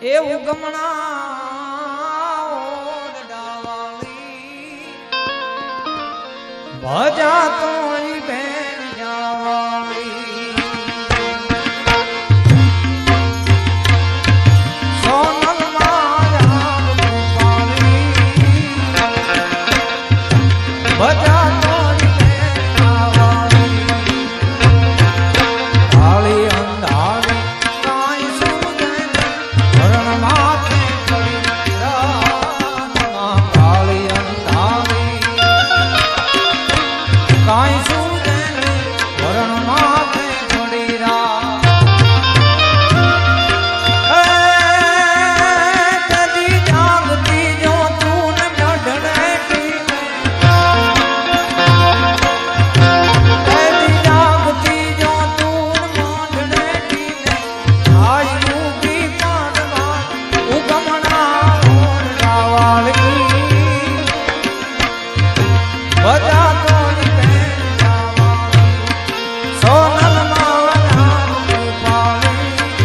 એવું ગમણા ઓરડાવાળી ભજા તોરી બેન જાવાળી સોનલ માયા ગોપાળી ભજા તોરી બેન જાવાળી કાળી અંધારી કાંઈ સુજે હરણ માથે પડી રાતમાં કાળી અંધારી કાંઈ સુજે હરણ માથે પડી રાત કદી જાગતી જો તું ને ઢળેટી કદી જાગતી જો તું ને ઢળેટી આઈ મૂકી પાડવા ઉગમણા ઓરડાવાળી બધા